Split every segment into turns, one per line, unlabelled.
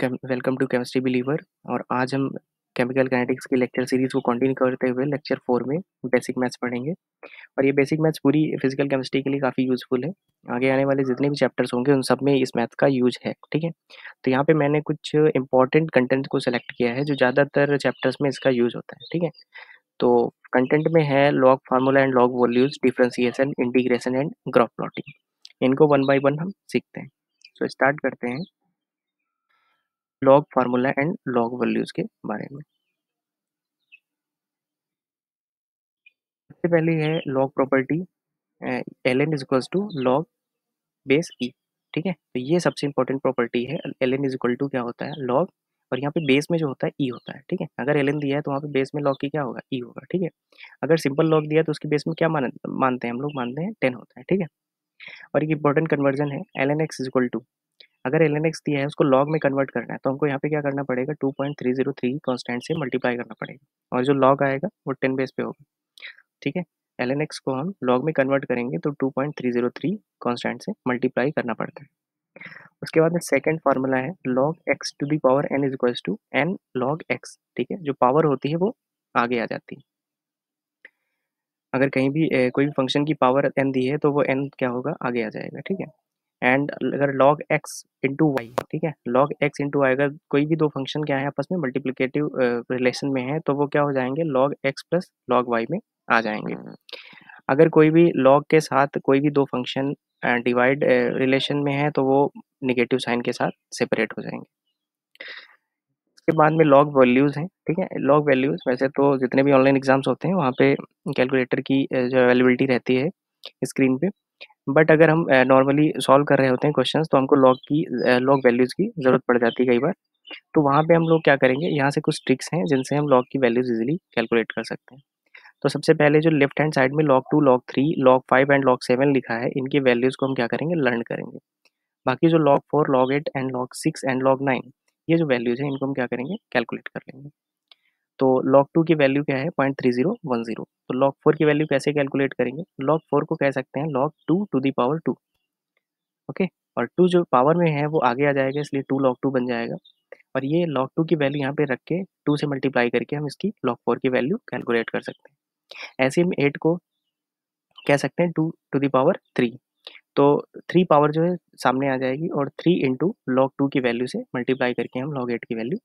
Welcome to chemistry believer. और आज हम केमिकल काइनेटिक्स की लेक्चर सीरीज को कंटिन्यू करते हुए लेक्चर 4 में बेसिक मैथ्स पढ़ेंगे। और ये बेसिक मैथ्स पूरी फिजिकल केमिस्ट्री के लिए काफ़ी यूजफुल है। आगे आने वाले जितने भी चैप्टर्स होंगे उन सब में इस मैथ का यूज है। ठीक है, तो यहाँ पे मैंने कुछ इंपॉर्टेंट कंटेंट को सेलेक्ट किया है जो ज़्यादातर चैप्टर्स में इसका यूज होता है। ठीक है, तो कंटेंट में है log formula and log values, differentiation, integration and graph plotting. इनको वन बाय वन हम सीखते हैं। तो स्टार्ट करते हैं log formula and log values के बारे में। सबसे पहले है log property, L N is equals to log base E. ठीक है, तो ये सबसे इंपॉर्टेंट प्रॉपर्टी है। L N is equal to क्या होता है, लॉग, और यहाँ पे बेस में जो होता है ई होता है। ठीक है, अगर एल एन दिया है तो वहाँ पे बेस में लॉग की क्या होगा, ई होगा। ठीक है, अगर सिंपल लॉग दिया है तो उसके बेस में क्या मानते हैं हम लोग, मानते हैं 10 होता है। ठीक है, और एक इंपॉर्टेंट कन्वर्जन है L N X is equal to, अगर एल एन एक्स दिया है उसको लॉग में कन्वर्ट करना है तो हमको यहाँ पे क्या करना पड़ेगा, 2.303 कॉन्स्टेंट से मल्टीप्लाई करना पड़ेगा, और जो लॉग आएगा वो 10 बेस पे होगा। ठीक है, एल एन एक्स को हम लॉग में कन्वर्ट करेंगे तो 2.303 कॉन्स्टेंट से मल्टीप्लाई करना पड़ता है। उसके बाद में सेकंड फार्मूला है log X to the power N is equals to N log X. ठीक है, जो पावर होती है वो आगे आ जाती है। अगर कहीं भी कोई भी फंक्शन की पावर एन दी है तो वो एन क्या होगा, आगे आ जाएगा। ठीक है, एंड अगर लॉग एक्स इंटू वाई, ठीक है, लॉग एक्स इंटू वाई, अगर कोई भी दो फंक्शन क्या है आपस में मल्टीप्लिकेटिव रिलेशन में है तो वो क्या हो जाएंगे, log X plus log Y में आ जाएंगे। अगर कोई भी लॉग के साथ कोई भी दो फंक्शन डिवाइड रिलेशन में है तो वो निगेटिव साइन के साथ सेपरेट हो जाएंगे। उसके बाद में लॉग वैल्यूज़ हैं। ठीक है, लॉग वैल्यूज़ वैसे तो जितने भी ऑनलाइन एग्जाम्स होते हैं वहाँ पे कैलकुलेटर की जो अवेलेबिलिटी रहती है स्क्रीन पे, बट अगर हम नॉर्मली सॉल्व कर रहे होते हैं क्वेश्चंस तो हमको लॉग वैल्यूज़ की ज़रूरत पड़ जाती है कई बार। तो वहाँ पे हम लोग क्या करेंगे, यहाँ से कुछ ट्रिक्स हैं जिनसे हम लॉग की वैल्यूज़ इजीली कैलकुलेट कर सकते हैं। तो सबसे पहले जो लेफ्ट हैंड साइड में log 2, log 3, log 5 and log 7 लिखा है, इनकी वैल्यूज़ को हम क्या करेंगे, लर्न करेंगे। बाकी जो log 4, log 8 and log 6 and log 9, ये जो वैल्यूज़ हैं इनको हम क्या करेंगे, कैलकुलेट कर लेंगे। तो log 2 की वैल्यू क्या है, 0.3010। तो log 4 की वैल्यू कैसे कैलकुलेट करेंगे, log 4 को कह सकते हैं log 2 to the power 2। Okay, और 2 जो पावर में है वो आगे आ जाएगा, इसलिए 2 log 2 बन जाएगा। और ये log 2 की वैल्यू यहाँ पे रख के 2 से मल्टीप्लाई करके हम इसकी log 4 की वैल्यू कैलकुलेट कर सकते हैं। ऐसे ही हम 8 को कह सकते हैं 2 टू दी पावर 3। तो 3 पावर जो है सामने आ जाएगी, और 3 इंटू लॉग 2 की वैल्यू से मल्टीप्लाई करके हम लॉग 8 की वैल्यू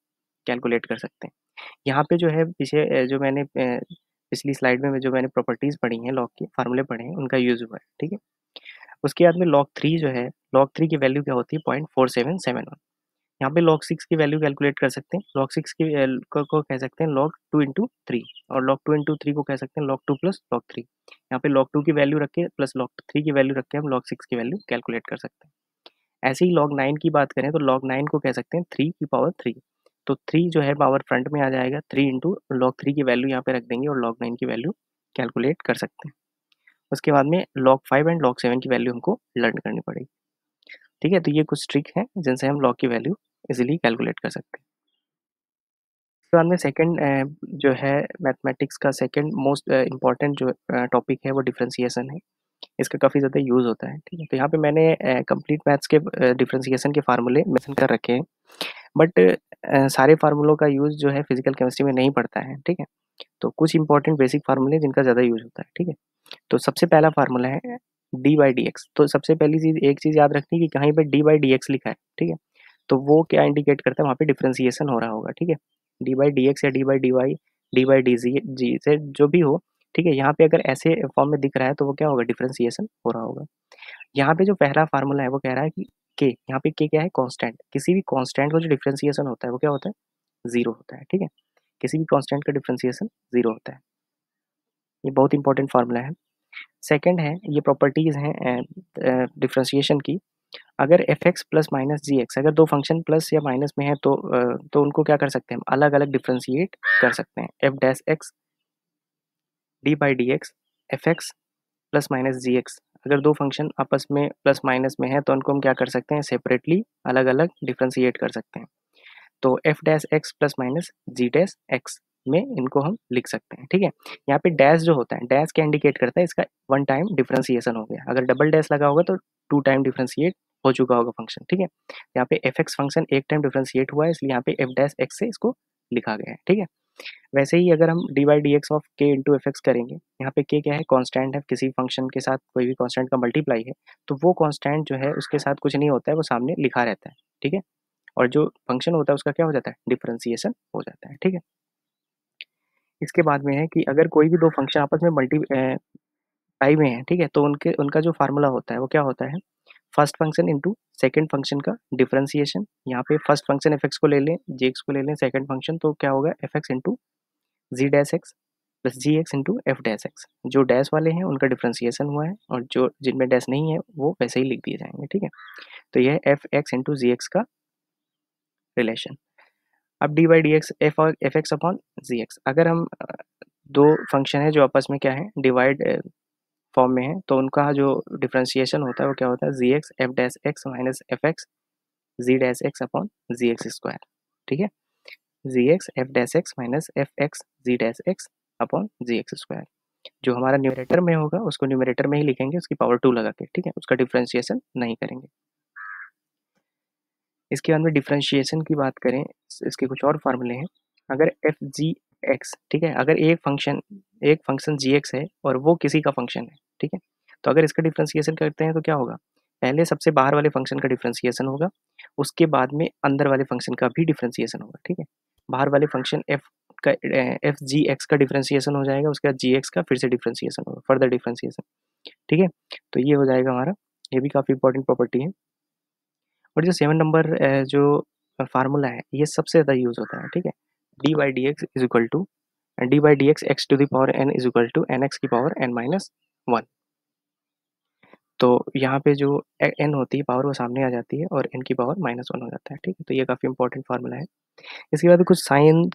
कैलकुलेट कर सकते हैं। यहाँ पे जो है पीछे जो मैंने पिछली स्लाइड में जो मैंने प्रॉपर्टीज़ पढ़ी हैं, लॉग के फार्मूले पढ़े हैं, उनका यूज़ हुआ है। ठीक है, उसके बाद में लॉग 3 जो है, लॉग 3 की वैल्यू क्या होती है, 0.4771। यहाँ पे log 6 की वैल्यू कैलकुलेट कर सकते हैं। log 6 की को कह सकते हैं log 2 इंटू 3, और log 2 इंटू 3 को कह सकते हैं log 2 प्लस log 3। यहाँ पे log 2 की वैल्यू रख के प्लस log 3 की वैल्यू रख के हम log 6 की वैल्यू कैलकुलेट कर सकते हैं। ऐसे ही log 9 की बात करें तो log 9 को कह सकते हैं 3 की पावर 3। तो 3 जो है पावर फ्रंट में आ जाएगा, 3 इंटू log 3 की वैल्यू यहाँ पे रख देंगे और log 9 की वैल्यू कैलकुलेट कर सकते हैं। उसके बाद में log 5 एंड log 7 की वैल्यू हमको लर्न करनी पड़ेगी। ठीक है, तो ये कुछ ट्रिक है जिनसे हम log की वैल्यू इजीली कैलकुलेट कर सकते हैं। उसके बाद में सेकंड जो है मैथमेटिक्स का सेकंड मोस्ट इम्पॉर्टेंट जो टॉपिक है वो डिफरेंशिएशन है। इसका काफ़ी ज़्यादा यूज़ होता है। ठीक है, तो यहाँ पे मैंने कंप्लीट मैथ्स के डिफरेंशिएशन के फार्मूले मेंशन कर रखे हैं, बट सारे फार्मूलों का यूज़ जो है फिजिकल केमिस्ट्री में नहीं पड़ता है। ठीक है, तो कुछ इंपॉर्टेंट बेसिक फार्मूले जिनका ज़्यादा यूज़ होता है। ठीक है, तो सबसे पहला फार्मूला है डी बाई डी एक्स। तो सबसे पहली चीज़, एक चीज़ याद रखनी है कि कहीं पर डी बाई डी एक्स लिखा है, ठीक है, तो वो क्या इंडिकेट करता है, वहाँ पे डिफरेंशिएशन हो रहा होगा। ठीक है, डी बाई डी एक्स या D by D Y, D by D G से जो भी हो, ठीक है, यहाँ पे अगर ऐसे फॉर्म में दिख रहा है तो वो क्या होगा, डिफरेंशिएशन हो रहा होगा। यहाँ पे जो पहला फार्मूला है वो कह रहा है कि के, यहाँ पे के क्या है, कांस्टेंट। किसी भी कांस्टेंट का जो डिफरेंशिएशन होता है वो क्या होता है, जीरो होता है। ठीक है, किसी भी कांस्टेंट का डिफरेंशिएशन जीरो होता है। ये बहुत इंपॉर्टेंट फार्मूला है। सेकंड है, ये प्रॉपर्टीज हैं डिफरेंशिएशन की। अगर F X plus minus G X, अगर दो फंक्शन प्लस या माइनस में है तो उनको क्या कर सकते हैं, हम अलग अलग डिफ्रेंशिएट कर सकते हैं। F dash X D by D X, F X plus minus G X, अगर दो फंक्शन आपस में प्लस माइनस में है तो उनको हम क्या कर सकते हैं, सेपरेटली अलग अलग डिफ्रेंशिएट कर सकते हैं। तो F dash X plus minus G dash X में इनको हम लिख सकते हैं। ठीक है, यहाँ पे डैश जो होता है, डैश क्या इंडिकेट करता है, इसका वन टाइम डिफ्रेंशिएशन हो गया। अगर डबल डैश लगा होगा तो टू टाइम डिफ्रेंशिएट हो चुका होगा फंक्शन, ठीक है। यहाँ पे एफ एक्स फंक्शन एक टाइम डिफ्रेंशिएट हुआ है, इसलिए यहाँ पे एफ डैश एक्स से इसको लिखा गया है, ठीक है। वैसे ही अगर हम D by D x of के इंटू एफ एक्स करेंगे, यहाँ पे के क्या है, कांस्टेंट है, किसी फंक्शन के साथ कोई भी कांस्टेंट का मल्टीप्लाई है तो वो कांस्टेंट जो है उसके साथ कुछ नहीं होता है, वो सामने लिखा रहता है, ठीक है। और जो फंक्शन होता है उसका क्या हो जाता है, डिफरेंशिएशन हो जाता है, ठीक है। इसके बाद में है कि अगर कोई भी दो फंक्शन आपस में पाई में है, ठीक है, तो उनके उनका जो फार्मूला होता है वो क्या होता है, first function into second function का डिफरेंशिएशन। यहाँ पे फर्स्ट फंक्शन एफ एक्स को ले लें, जी एक्स को ले लें, सेकेंड फंक्शन तो क्या होगा, F X into G dash X plus G X into F dash X. जो डैश वाले हैं उनका डिफरेंशिएशन हुआ है और जो जिनमें डैश नहीं है वो वैसे ही लिख दिए जाएंगे, ठीक है। तो यह F X into G X का रिलेशन। अब D by D X F X upon G X, अगर हम दो फंक्शन है जो आपस में क्या है, डिवाइड फॉर्म में है, तो उनका जो डिफरेंशिएशन होता है वो क्या होता है, G X F dash X minus F X G dash X upon G X square, ठीक है। G X F dash X minus F X G dash X upon G X square. जो हमारा न्यूमरेटर में होगा उसको numerator में ही लिखेंगे, उसकी पावर 2 लगा के, ठीक है, उसका डिफरेंशिएशन नहीं करेंगे। इसके बाद में डिफरेंशिएशन की बात करें, इसके कुछ और फार्मूले हैं। अगर एफ जी एक्स, ठीक है, अगर एक फंक्शन जी एक्स है और वो किसी का फंक्शन है, ठीक है, तो अगर इसका डिफरेंशिएशन करते हैं तो क्या होगा, पहले सबसे बाहर वाले फंक्शन का डिफरेंशिएशन होगा, उसके बाद में अंदर वाले फंक्शन का भी डिफरेंशिएशन होगा, ठीक है। बाहर वाले फंक्शन एफ जी एक्स का डिफरेंशिएशन हो जाएगा, उसके बाद जी एक्स का फिर से डिफरेंशिएशन होगा, फर्दर डिफरेंशिएशन, ठीक है। तो ये हो जाएगा हमारा, ये भी काफ़ी इंपॉर्टेंट प्रॉपर्टी है। और जो 7 नंबर जो फार्मूला है ये सबसे ज़्यादा यूज़ होता है, ठीक है। D by D X is equal to D by D X X to the power N is equal to N X की पावर एन माइनस 1। तो यहाँ पे जो एन होती है पावर वो सामने आ जाती है और एन की पावर -1 हो जाता है, ठीक है। तो ये काफ़ी इंपॉर्टेंट फार्मूला है। इसके बाद कुछ sine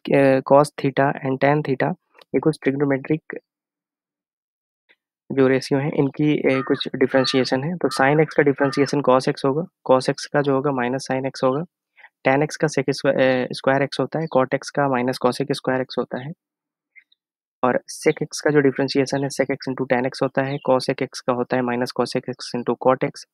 cos theta and tan theta, ये कुछ ट्रिग्नोमेट्रिक जो रेशियो हैं इनकी कुछ डिफरेंशिएशन है। तो साइन एक्स का डिफरेंशिएशन कॉस एक्स होगा, कॉस एक्स का जो होगा माइनस साइन एक्स होगा, टेन एक्स का सेक स्क्वायर एक्स होता है, कॉट एक्स का माइनस कॉसेक स्क्वायर एक्स होता है, और सेक एक्स का जो डिफरेंशिएशन है sec X into tan X होता है, कॉसेक एक्स का होता है minus cosec X into cot X.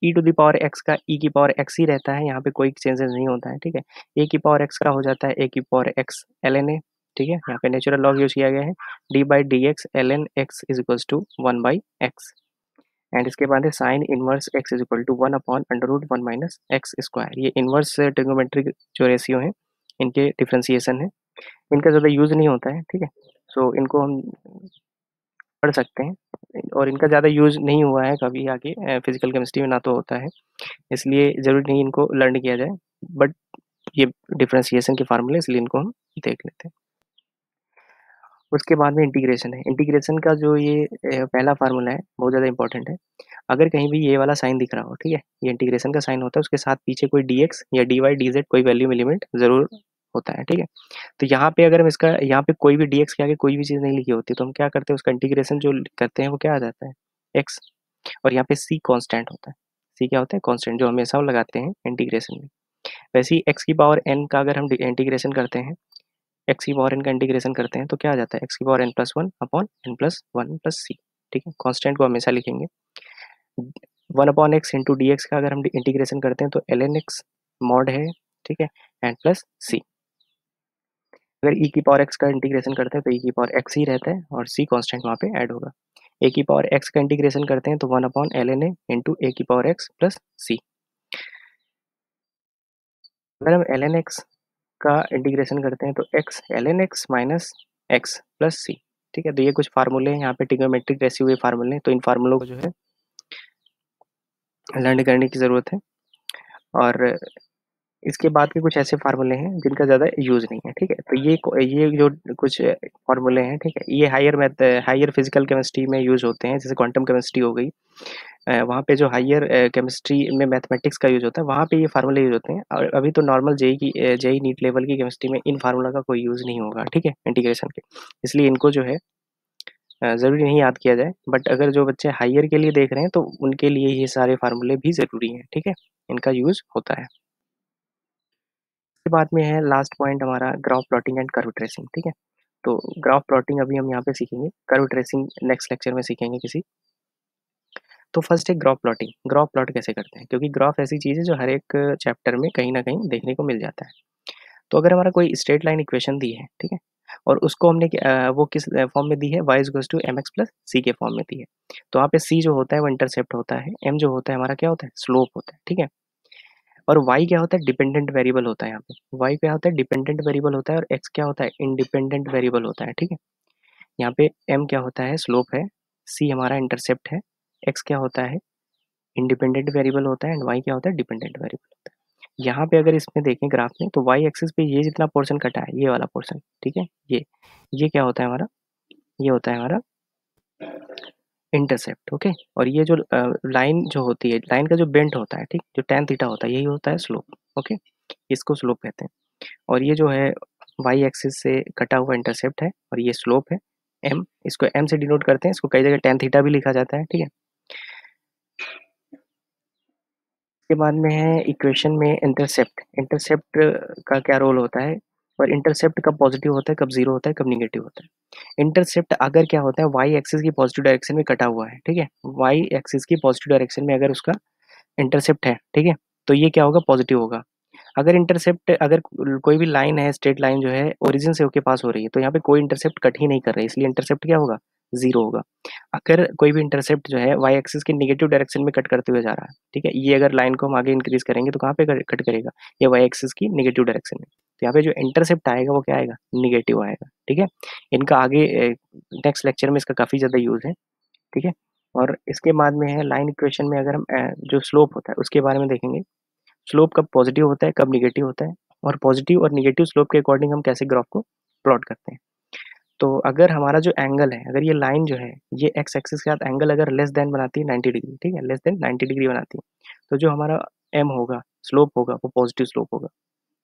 E to the power X का ई की पावर एक्स ही रहता है, यहाँ पे कोई चेंजेस नहीं होता है, ठीक है। ए की पावर एक्स का हो जाता है ए की power X L N A, ठीक है। यहाँ पे नेचुरल लॉग यूज किया गया है, D by D X L N X is equals to 1 by X. And इसके बाद है sine inverse X is equal to 1 upon under root 1 minus X square. ये इनवर्स ट्रिग्नोमेट्रिक जो रेशियो है इनके डिफरेंशिएशन है, इनका ज़्यादा यूज़ नहीं होता है, ठीक है। सो इनको हम पढ़ सकते हैं और इनका ज़्यादा यूज़ नहीं हुआ है कभी आगे फिजिकल केमिस्ट्री में, ना तो होता है, इसलिए ज़रूरी नहीं इनको लर्न किया जाए, बट ये डिफरेंशिएशन के फार्मूले, इसलिए इनको हम देख लेते हैं। उसके बाद में इंटीग्रेशन है। इंटीग्रेशन का जो ये पहला फार्मूला है बहुत ज़्यादा इंपॉर्टेंट है। अगर कहीं भी ये वाला साइन दिख रहा हो, ठीक है, ये इंटीग्रेशन का साइन होता है, उसके साथ पीछे कोई डी एक्स या डी वाई डी जेड कोई वैल्यू में लिमिट ज़रूर होता है, ठीक है। तो यहाँ पे अगर हम इसका, यहाँ पे कोई भी डी एक्स के आगे कोई भी चीज़ नहीं लिखी होती, तो हम क्या करते हैं, उसका इंटीग्रेशन जो करते हैं वो क्या आ जाता है, एक्स। और यहाँ पे सी कॉन्स्टेंट होता है, सी क्या होता है, कॉन्स्टेंट, जो हमेशा वो लगाते हैं इंटीग्रेशन में। वैसे ही एक्स की पावर एन का अगर हम इंटीग्रेशन करते हैं, एक्स की पावर एन का इंटीग्रेशन करते हैं तो क्या आ जाता है, एक्स की power N plus 1 upon N plus 1 plus C, ठीक है। कॉन्स्टेंट को हमेशा लिखेंगे। 1 upon X into D X का अगर हम इंटीग्रेशन करते हैं तो एल एन एक्स मॉड है, ठीक है, एंड प्लस सी। अगर ई की पावर एक्स का इंटीग्रेशन करते हैं तो ई की पावर एक्स ही रहता है और सी कॉन्स्टेंट वहाँ पे ऐड होगा। ए की पावर एक्स का इंटीग्रेशन करते हैं तो 1 upon L N A into A की पावर एक्स प्लस सी। अगर हम एल एन एक्स का इंटीग्रेशन करते हैं तो X L N X minus X plus C, ठीक है। तो ये कुछ फार्मूले हैं, यहाँ पे ट्रिग्नोमेट्रिक रेशियो हुए फार्मूले हैं, तो इन फार्मूलों को जो है लर्न करने की ज़रूरत है। और इसके बाद के कुछ ऐसे फार्मूले हैं जिनका ज़्यादा यूज़ नहीं है, ठीक है। तो ये जो कुछ फार्मूले हैं, ठीक है, ये हायर फिजिकल केमिस्ट्री में यूज़ होते हैं, जैसे क्वांटम केमिस्ट्री हो गई, वहाँ पे जो हायर केमिस्ट्री में मैथमेटिक्स का यूज़ होता है वहाँ पे ये फार्मूले यूज़ होते हैं। और अभी तो नॉर्मल जेई नीट लेवल की केमिस्ट्री में इन फार्मूला का कोई यूज़ नहीं होगा, ठीक है, इंटीग्रेशन के, इसलिए इनको जो है ज़रूरी नहीं याद किया जाए। बट अगर जो बच्चे हायर के लिए देख रहे हैं तो उनके लिए ये सारे फार्मूले भी ज़रूरी हैं, ठीक है, इनका यूज़ होता है। इसके बाद में है लास्ट पॉइंट हमारा, graph plotting and curve tracing, ठीक है। तो ग्राफ प्लॉटिंग अभी हम यहाँ पे सीखेंगे, कर्व ट्रेसिंग नेक्स्ट लेक्चर में सीखेंगे किसी। तो फर्स्ट है ग्राफ प्लॉटिंग। ग्राफ प्लॉट कैसे करते हैं, क्योंकि ग्राफ ऐसी चीज़ है जो हर एक चैप्टर में कहीं ना कहीं देखने को मिल जाता है। तो अगर हमारा कोई स्ट्रेट लाइन इक्वेशन दी है, ठीक है, और उसको हमने वो किस फॉर्म में दी है, y equals to M X plus C के फॉर्म में दी है। तो वहाँ पे c जो होता है वो इंटरसेप्ट होता है, m जो होता है हमारा क्या होता है, स्लोप होता है, ठीक है। और y क्या होता है, डिपेंडेंट वेरिएबल होता है। यहाँ पे y क्या होता है, डिपेंडेंट वेरिएबल होता है, और x क्या होता है, इंडिपेंडेंट वेरिएबल होता है, ठीक है। यहाँ पे m क्या होता है, स्लोप है, c हमारा इंटरसेप्ट है, x क्या होता है, इंडिपेंडेंट वेरिएबल होता है, एंड y क्या होता है, डिपेंडेंट वेरिएबल होता है। यहाँ पे अगर इसमें देखें ग्राफ में, तो y एक्सिस पे ये जितना पोर्शन कटा है, ये वाला पोर्शन, ठीक है, ये क्या होता है हमारा, ये होता है हमारा इंटरसेप्ट, ओके। और ये जो लाइन जो होती है, लाइन का जो बेंट होता है, ठीक, जो tan थीटा होता है, यही होता है स्लोप, ओके। इसको स्लोप कहते हैं। और ये जो है y एक्सिस से कटा हुआ इंटरसेप्ट है, और ये स्लोप है m, इसको m से डिनोट करते हैं, इसको कई जगह tan थीटा भी लिखा जाता है, ठीक है। इसके बाद में है इक्वेशन में इंटरसेप्ट। इंटरसेप्ट का क्या रोल होता है, और इंटरसेप्ट कब पॉजिटिव होता है, कब जीरो होता है, कब निगेटिव होता है। इंटरसेप्ट अगर क्या होता है, वाई एक्सिस की पॉजिटिव डायरेक्शन में कटा हुआ है, ठीक है, वाई एक्सिस की पॉजिटिव डायरेक्शन में अगर उसका इंटरसेप्ट है, ठीक है, तो ये क्या होगा, पॉजिटिव होगा। अगर इंटरसेप्ट, अगर कोई भी लाइन है, स्ट्रेट लाइन जो है ओरिजिन से होके पास हो रही है, तो यहाँ पे कोई इंटरसेप्ट कट ही नहीं कर रहा है, इसलिए इंटरसेप्ट क्या होगा, जीरो होगा। अगर कोई भी इंटरसेप्ट जो है वाई एक्सिस के नेगेटिव डायरेक्शन में कट करते हुए जा रहा है, ठीक है, ये अगर लाइन को हम आगे इंक्रीज करेंगे तो कहाँ पे कट करेगा, ये वाई एक्सिस की नेगेटिव डायरेक्शन में। तो यहाँ पे जो इंटरसेप्ट आएगा वो क्या आएगा, निगेटिव आएगा, ठीक है। इनका आगे नेक्स्ट लेक्चर में इसका काफ़ी ज़्यादा यूज़ है, ठीक है। और इसके बाद में है लाइन इक्वेशन में, अगर हम जो स्लोप होता है उसके बारे में देखेंगे। स्लोप कब पॉजिटिव होता है, कब निगेटिव होता है, और पॉजिटिव और निगेटिव स्लोप के अकॉर्डिंग हम कैसे ग्राफ को प्लॉट करते हैं। तो अगर हमारा जो एंगल है, अगर ये लाइन जो है ये एक्स एक्सिस के साथ एंगल अगर लेस देन बनाती है 90 डिग्री, ठीक है, लेस देन 90 डिग्री बनाती है, तो जो हमारा एम होगा, स्लोप होगा, वो पॉजिटिव स्लोप होगा,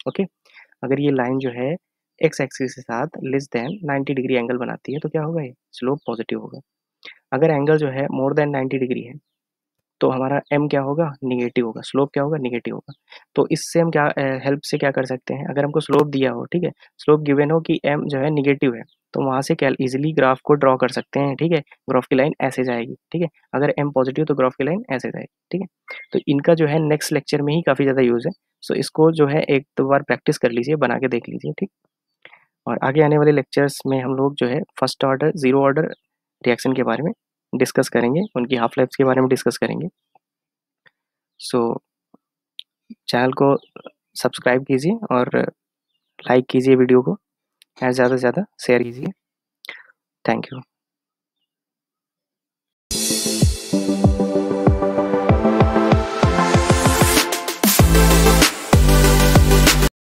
ओके। अगर ये लाइन जो है एक्स एक्सिस के साथ लेस देन 90 डिग्री एंगल बनाती है, तो क्या होगा, ये स्लोप पॉजिटिव होगा। अगर एंगल जो है मोर देन 90 डिग्री है, तो हमारा एम क्या होगा, निगेटिव होगा, स्लोप क्या होगा, निगेटिव होगा। तो इससे हम क्या हेल्प से क्या कर सकते हैं, अगर हमको स्लोप दिया हो, ठीक है, स्लोप गिवन हो कि एम जो है निगेटिव है, तो वहाँ से क्या इजीली ग्राफ को ड्रॉ कर सकते हैं, ठीक है। ग्राफ की लाइन ऐसे जाएगी, ठीक है। अगर एम पॉजिटिव तो ग्राफ की लाइन ऐसे जाएगी, ठीक है। तो इनका जो है नेक्स्ट लेक्चर में ही काफ़ी ज़्यादा यूज़ है। सो इसको जो है एक दो बार प्रैक्टिस कर लीजिए, बना के देख लीजिए, ठीक। और आगे आने वाले लेक्चर्स में हम लोग जो है first order, zero order reaction के बारे में डिस्कस करेंगे, उनकी हाफ लाइफ्स के बारे में डिस्कस करेंगे। सो चैनल को सब्सक्राइब कीजिए और लाइक कीजिए वीडियो को, ज़्यादा से ज़्यादा शेयर कीजिए। Thank you.